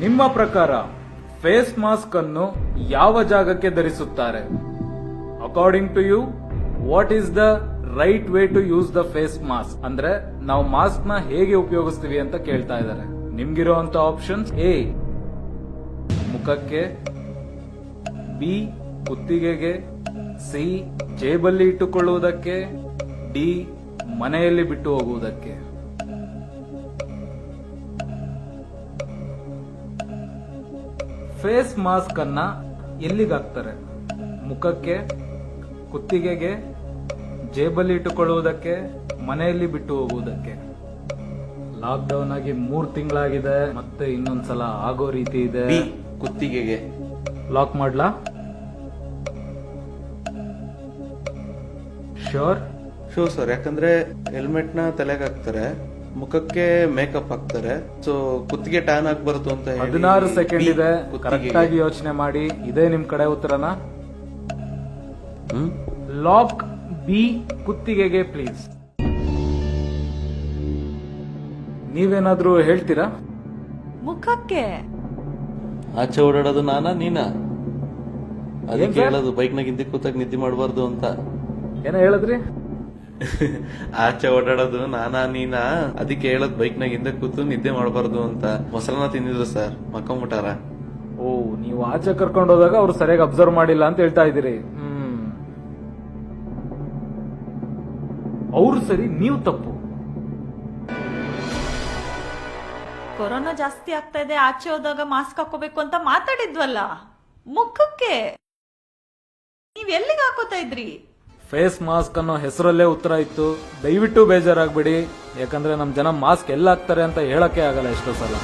ನಿಮ್ಮ ಪ್ರಕಾರ face mask ಅನ್ನು ಯಾವ ಜಾಗಕ್ಕೆ ಧರಿಸುತ್ತಾರೆ? According to you, what is the right way to use the face mask? ಅಂದ್ರೆ ನಾವು ಮಾಸ್ಕ್ ನ ಹೇಗೆ ಉಪಯೋಗಿಸ್ತೀವಿ ಅಂತ ಕೇಳ್ತಾ ಇದ್ದಾರೆ. ನಿಮ್ಗಿರುವಂತ ಆಪ್ಷನ್ಸ್: ಎ ಮುಖಕ್ಕೆ, ಬಿ ಕುತ್ತಿಗೆಗೆ, ಸಿ ಜೇಬಲ್ಲಿ ಇಟ್ಟುಕೊಳ್ಳುವುದಕ್ಕೆ, ಡಿ ಮನೆಯಲ್ಲಿ ಬಿಟ್ಟು ಹೋಗುವುದಕ್ಕೆ. ಫೇಸ್ ಮಾಸ್ಕ್ ಅನ್ನ ಎಲ್ಲಿಗೆ ಹಾಕ್ತಾರೆ? ಮುಖಕ್ಕೆ, ಕುತ್ತಿಗೆಗೆ, ಜೇಬಲ್ಲಿ ಇಟ್ಟುಕೊಳ್ಳುವುದಕ್ಕೆ, ಮನೆಯಲ್ಲಿ ಬಿಟ್ಟು ಹೋಗುವುದಕ್ಕೆ. ಲಾಕ್ ಡೌನ್ ಆಗಿ 3 ತಿಂಗಳಾಗಿದೆ, ಮತ್ತೆ ಇನ್ನೊಂದ್ಸಲ ಆಗೋ ರೀತಿ ಇದೆ. ಬಿ ಕುತ್ತಿಗೆಗೆ. ಲಾಕ್ ಮಾಡ್ಲಾ? ಶ್ಯೂರ್? ಶೋ ಸರ್, ಯಾಕಂದ್ರೆ ಹೆಲ್ಮೆಟ್ ನ ತಲೆಗೆ ಹಾಕ್ತಾರೆ, ಮುಖಕ್ಕೆ ಮೇಕಪ್ ಹಾಕ್ತಾರೆ, ಸೊ ಕುತ್ತಿಗೆ ಟ್ಯಾನ್ ಆಗ್ಬಾರ್ದು ಅಂತ ಹೇಳಿ 16 ಸೆಕೆಂಡ್ ಇದೆ, ಕುತ್ತಿಗೆಗೆ. ಕರೆಕ್ಟ್ ಆಗಿ ಯೋಚನೆ ಮಾಡಿ. ಇದೇ ನಿಮ್ ಕಡೆ ಉತ್ತರನ? ಲಾಕ್ ಬಿ ಕುತ್ತಿಗೆಗೆ ಪ್ಲೀಸ್. ನೀವೇನಾದ್ರೂ ಹೇಳ್ತೀರಾ? ಮುಖಕ್ಕೆ. ಆಚೆ ಓಡಾಡೋದು ನಾನಾ ನೀನಾ? ಅದಕ್ಕೆ sir? ಹೇಳೋದು ಬೈಕ್ ನಾಗ ಹಿಂದೆ ಕೂತಾಗ ನಿದ್ದೆ ಮಾಡಬಾರ್ದು ಅಂತ. ಏನೋ ಹೇಳಿದ್ರಿ? ಆಚೆ ಓಡಾಡೋದು ನಾನಾ ನೀನಾ? ಅದಕ್ಕೆ ಹೇಳೋದು ಬೈಕ್ ನಾಗ ಹಿಂದೆ ಕೂತು ನಿದ್ದೆ ಮಾಡಬಾರ್ದು ಅಂತ. ಮೊಸರನ್ನ ತಿಂದಿದ್ರು ಸರ್, ಮಕ್ಕೊಂಬಿಟ್ಟಾರ. ಓ, ನೀವು ಆಚೆ ಕರ್ಕೊಂಡು ಹೋದಾಗ ಅವ್ರು ಸರಿಯಾಗಿ ಅಬ್ಸರ್ವ್ ಮಾಡಿಲ್ಲ ಅಂತ ಹೇಳ್ತಾ ಇದ್ದೀರಿ. ಅವ್ರು ಸರಿ, ನೀವು ತಪ್ಪು. ಕೊರೋನಾ ಜಾಸ್ತಿ ಆಗ್ತಾ ಇದೆ, ಆಚೆ ಹೋದಾಗ ಮಾಸ್ಕ್ ಹಾಕೋಬೇಕು ಅಂತ ಮಾತಾಡಿದ್ವಲ್ಲ, ಮುಖಕ್ಕೆ. ನೀವ್ ಎಲ್ಲಿಗೆ ಹಾಕೋತಾ ಇದ್ರಿ? ಫೇಸ್ ಮಾಸ್ಕ್ ಅನ್ನೋ ಹೆಸರಲ್ಲೇ ಉತ್ತರ ಇತ್ತು. ದಯವಿಟ್ಟು ಬೇಜಾರಾಗ್ಬಿಡಿ, ಯಾಕಂದ್ರೆ ನಮ್ ಜನ ಮಾಸ್ಕ್ ಎಲ್ಲ ಹಾಕ್ತಾರೆ ಅಂತ ಹೇಳಕ್ಕೆ ಆಗಲ್ಲ ಎಷ್ಟೋ ಸಲ.